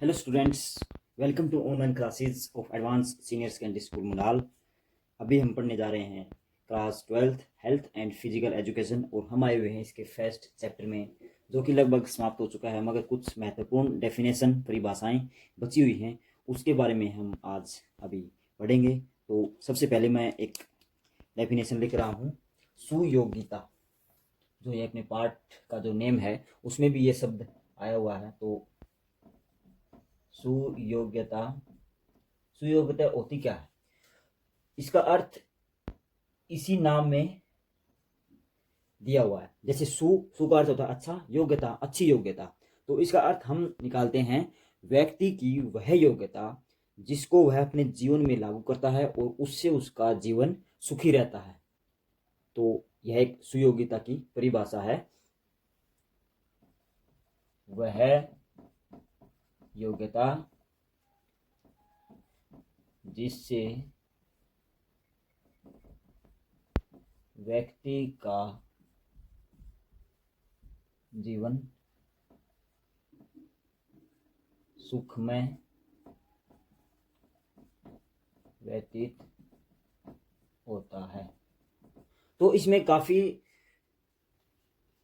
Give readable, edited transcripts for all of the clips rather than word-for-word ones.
Hello students, welcome to online classes of Advanced Senior Secondary School मुनाल। अभी हम पढ़ने जा रहे हैं class 12th health and physical education और हम आए हुए हैं इसके फर्स्ट चैप्टर में जो कि लगभग समाप्त हो चुका है, मगर कुछ महत्वपूर्ण डेफिनेशन परिभाषाएं बची हुई हैं, उसके बारे में हम आज अभी पढ़ेंगे। तो सबसे पहले मैं एक डेफिनेशन लिख रहा हूँ, सुयोग्यता। जो ये अपने पार्ट का जो नेम है उसमें भी ये शब्द आया हुआ है। तो सुयोग्यता, सुयोग्यता होती क्या है, इसका अर्थ इसी नाम में दिया हुआ है। जैसे सु का अर्थ होता है अच्छा, योग्यता अच्छी योग्यता, तो इसका अर्थ हम निकालते हैं व्यक्ति की वह योग्यता जिसको वह अपने जीवन में लागू करता है और उससे उसका जीवन सुखी रहता है। तो यह एक सुयोग्यता की परिभाषा है। वह योग्यता जिससे व्यक्ति का जीवन सुखमय व्यतीत होता है। तो इसमें काफ़ी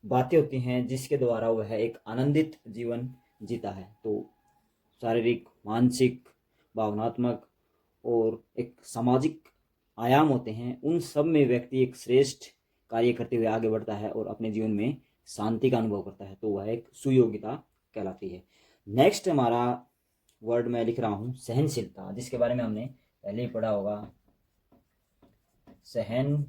बातें होती हैं जिसके द्वारा वह एक आनंदित जीवन जीता है। तो शारीरिक, मानसिक, भावनात्मक और एक सामाजिक आयाम होते हैं, उन सब में व्यक्ति एक श्रेष्ठ कार्य करते हुए आगे बढ़ता है और अपने जीवन में शांति का अनुभव करता है। तो वह एक सुयोग्यता कहलाती है। नेक्स्ट हमारा वर्ड मैं लिख रहा हूँ सहनशीलता, जिसके बारे में हमने पहले ही पढ़ा होगा। सहनशीलता,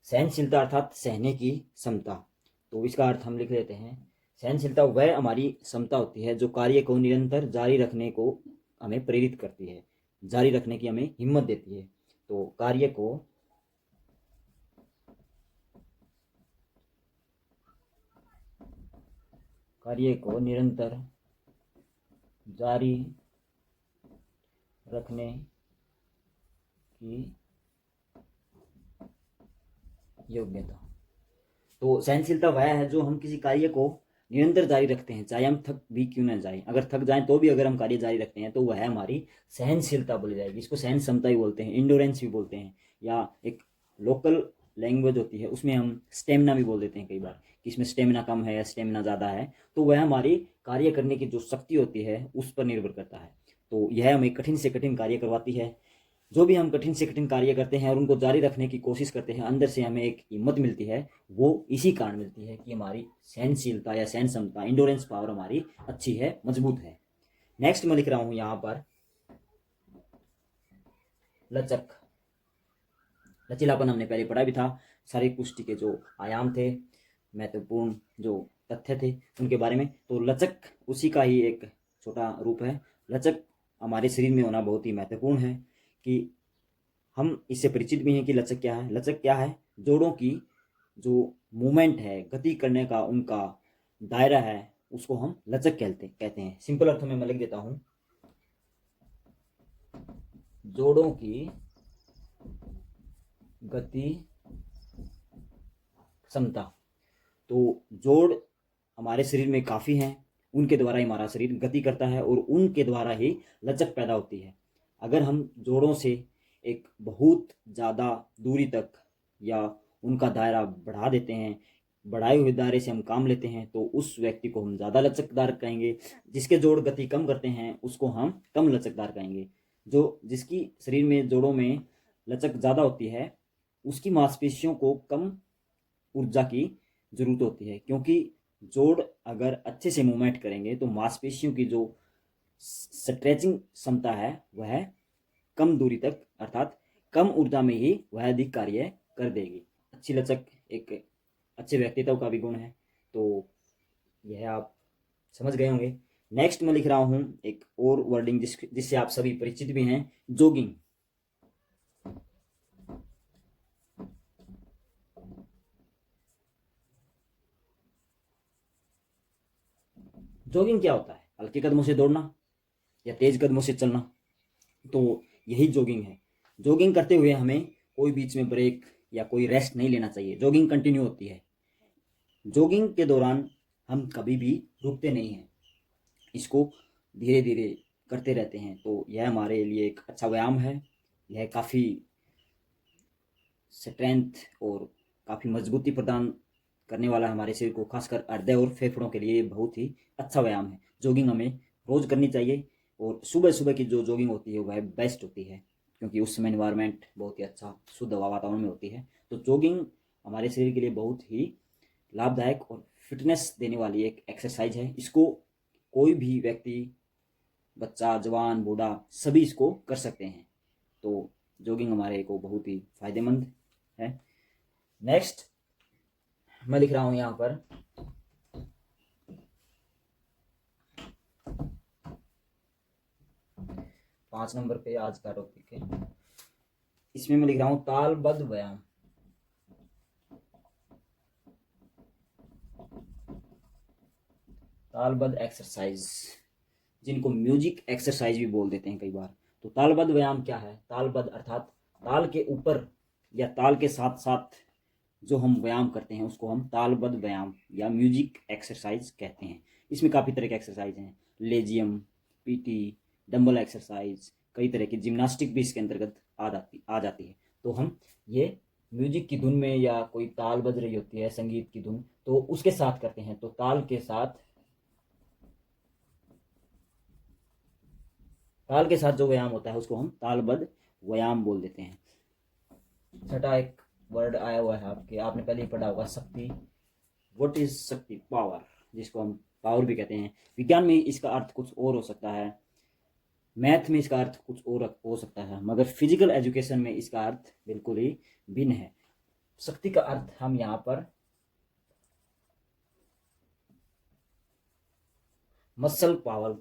सहनशीलता अर्थात सहने की क्षमता। तो इसका अर्थ हम लिख लेते हैं, सहनशीलता वह हमारी क्षमता होती है जो कार्य को निरंतर जारी रखने को हमें प्रेरित करती है, जारी रखने की हमें हिम्मत देती है। तो कार्य को निरंतर जारी रखने की योग्यता। तो सहनशीलता वह है जो हम किसी कार्य को निरंतर जारी रखते हैं, चाहे हम थक भी क्यों ना जाए। अगर थक जाएं तो भी अगर हम कार्य जारी रखते हैं तो वह हमारी सहनशीलता बोली जाएगी। इसको सहन क्षमता ही बोलते हैं, इंडोरेंस भी बोलते हैं, या एक लोकल लैंग्वेज होती है उसमें हम स्टेमिना भी बोल देते हैं कई बार, कि इसमें स्टेमिना कम है या स्टेमिना ज़्यादा है। तो वह हमारी कार्य करने की जो शक्ति होती है उस पर निर्भर करता है। तो यह हमें कठिन से कठिन कार्य करवाती है। जो भी हम कठिन से कठिन कार्य करते हैं और उनको जारी रखने की कोशिश करते हैं, अंदर से हमें एक हिम्मत मिलती है। वो इसी कारण मिलती है कि हमारी सहनशीलता या सहन क्षमता, इंडोरेंस पावर हमारी अच्छी है, मजबूत है। नेक्स्ट मैं लिख रहा हूं यहां पर लचक। लचीलापन हमने पहले पढ़ा भी था। शारीरिक पुष्टि के जो आयाम थे, महत्वपूर्ण जो तथ्य थे उनके बारे में, तो लचक उसी का ही एक छोटा रूप है। लचक हमारे शरीर में होना बहुत ही महत्वपूर्ण है कि हम इससे परिचित भी हैं कि लचक क्या है। लचक क्या है, जोड़ों की जो मूवमेंट है, गति करने का उनका दायरा है, उसको हम लचक कहते हैं। सिंपल अर्थों में मैं लिख देता हूं, जोड़ों की गति क्षमता। तो जोड़ हमारे शरीर में काफ़ी हैं, उनके द्वारा ही हमारा शरीर गति करता है और उनके द्वारा ही लचक पैदा होती है। अगर हम जोड़ों से एक बहुत ज़्यादा दूरी तक या उनका दायरा बढ़ा देते हैं, बढ़ाए हुए दायरे से हम काम लेते हैं, तो उस व्यक्ति को हम ज़्यादा लचकदार कहेंगे। जिसके जोड़ गति कम करते हैं उसको हम कम लचकदार कहेंगे। जो जिसकी शरीर में जोड़ों में लचक ज़्यादा होती है उसकी मांसपेशियों को कम ऊर्जा की जरूरत होती है, क्योंकि जोड़ अगर अच्छे से मूवमेंट करेंगे तो मांसपेशियों की जो स्ट्रेचिंग क्षमता है वह कम दूरी तक अर्थात कम ऊर्जा में ही वह अधिक कार्य कर देगी। अच्छी लचक एक अच्छे व्यक्तित्व का भी गुण है। तो यह आप समझ गए होंगे। नेक्स्ट मैं लिख रहा हूं एक और वर्डिंग जिससे आप सभी परिचित भी हैं, जॉगिंग। जॉगिंग क्या होता है, हल्के कदमों से दौड़ना या तेज कदमों से चलना, तो यही जॉगिंग है। जॉगिंग करते हुए हमें कोई बीच में ब्रेक या कोई रेस्ट नहीं लेना चाहिए, जॉगिंग कंटिन्यू होती है। जॉगिंग के दौरान हम कभी भी रुकते नहीं हैं। इसको धीरे धीरे करते रहते हैं तो यह हमारे लिए एक अच्छा व्यायाम है। यह काफ़ी स्ट्रेंथ और काफ़ी मजबूती प्रदान करने वाला है हमारे शरीर को, खासकर हृदय और फेफड़ों के लिए बहुत ही अच्छा व्यायाम है। जॉगिंग हमें रोज़ करनी चाहिए और सुबह सुबह की जो जॉगिंग होती है वह बेस्ट होती है, क्योंकि उस समय इन्वायरमेंट बहुत ही अच्छा शुद्ध हवा वातावरण में होती है। तो जॉगिंग हमारे शरीर के लिए बहुत ही लाभदायक और फिटनेस देने वाली एक एक्सरसाइज है। इसको कोई भी व्यक्ति, बच्चा, जवान, बूढ़ा, सभी इसको कर सकते हैं। तो जॉगिंग हमारे को बहुत ही फायदेमंद है। नेक्स्ट मैं लिख रहा हूँ यहाँ पर 5 नंबर पे आज का टॉपिक है। इसमें मैं लिख रहा हूँ तालबद्ध व्यायाम। तालबद्ध एक्सरसाइज, जिनको म्यूजिक एक्सरसाइज भी बोल देते हैं कई बार। तो तालबद्ध व्यायाम क्या है? तालबद्ध अर्थात ताल के ऊपर या ताल के साथ साथ जो हम व्यायाम करते हैं उसको हम तालबद्ध व्यायाम या म्यूजिक एक्सरसाइज कहते हैं। इसमें काफ़ी तरह के एक्सरसाइज हैं, लेजियम, पीटी, डंबल एक्सरसाइज, कई तरह की जिम्नास्टिक भी इसके अंतर्गत आ जाती है। तो हम ये म्यूजिक की धुन में या कोई ताल बज रही होती है, संगीत की धुन, तो उसके साथ करते हैं। तो ताल के साथ जो व्यायाम होता है उसको हम तालबद्ध व्यायाम बोल देते हैं। छठा एक वर्ड आया हुआ है आपने पहले ही पढ़ा होगा, शक्ति। व्हाट इज शक्ति? पावर, जिसको हम पावर भी कहते हैं। विज्ञान में इसका अर्थ कुछ और हो सकता है, मैथ में इसका अर्थ कुछ और हो सकता है, मगर फिजिकल एजुकेशन में इसका अर्थ बिल्कुल ही भिन्न है। शक्ति का अर्थ हम यहाँ पर मसल पावर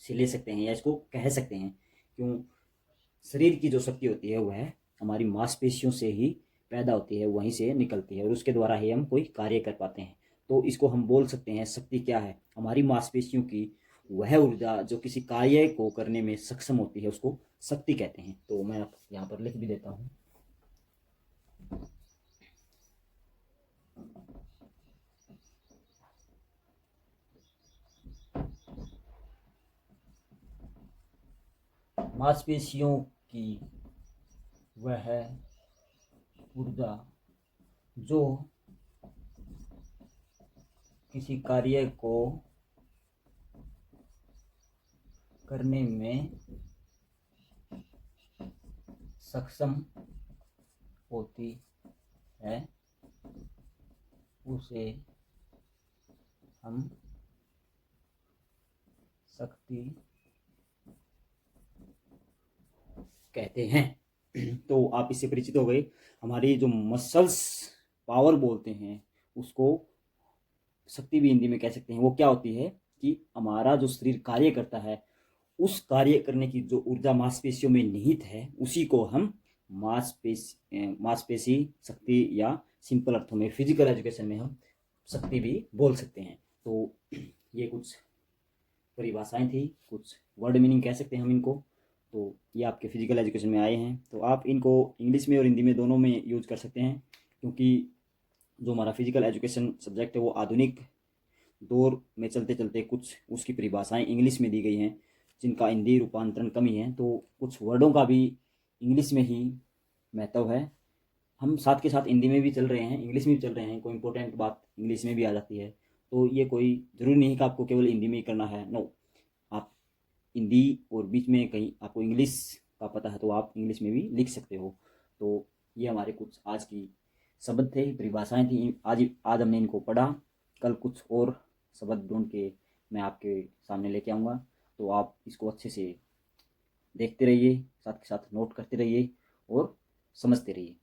से ले सकते हैं या इसको कह सकते हैं। क्यों? शरीर की जो शक्ति होती है वह हमारी मांसपेशियों से ही पैदा होती है, वहीं से निकलती है और उसके द्वारा ही हम कोई कार्य कर पाते हैं। तो इसको हम बोल सकते हैं शक्ति क्या है? हमारी मांसपेशियों की वह ऊर्जा जो किसी कार्य को करने में सक्षम होती है उसको शक्ति कहते हैं। तो मैं यहाँ पर लिख भी देता हूँ। मांसपेशियों की वह ऊर्जा जो किसी कार्य को करने में सक्षम होती है उसे हम शक्ति कहते हैं। तो आप इससे परिचित हो गए। हमारी जो मसल्स पावर बोलते हैं उसको शक्ति भी हिंदी में कह सकते हैं। वो क्या होती है कि हमारा जो शरीर कार्य करता है उस कार्य करने की जो ऊर्जा मांसपेशियों में निहित है उसी को हम मांसपेशी शक्ति या सिंपल अर्थों में फिजिकल एजुकेशन में हम शक्ति भी बोल सकते हैं। तो ये कुछ परिभाषाएं थी, कुछ वर्ड मीनिंग कह सकते हैं हम इनको। तो ये आपके फिजिकल एजुकेशन में आए हैं, तो आप इनको इंग्लिश में और हिंदी में दोनों में यूज कर सकते हैं, क्योंकि जो हमारा फिजिकल एजुकेशन सब्जेक्ट है वो आधुनिक दौर में चलते चलते कुछ उसकी परिभाषाएं इंग्लिश में दी गई हैं जिनका हिंदी रूपांतरण कम ही है। तो कुछ वर्डों का भी इंग्लिश में ही महत्व है। हम साथ के साथ हिंदी में भी चल रहे हैं, इंग्लिश में भी चल रहे हैं, कोई इंपॉर्टेंट बात इंग्लिश में भी आ जाती है। तो ये कोई ज़रूरी नहीं कि आपको केवल हिंदी में ही करना है, नो। आप हिंदी और बीच में कहीं आपको इंग्लिश का पता है तो आप इंग्लिश में भी लिख सकते हो। तो ये हमारे कुछ आज की शब्द थे, परिभाषाएं थी। आज हमने इनको पढ़ा। कल कुछ और शब्द ढूंढ के मैं आपके सामने लेके आऊँगा। तो आप इसको अच्छे से देखते रहिए, साथ के साथ नोट करते रहिए और समझते रहिए।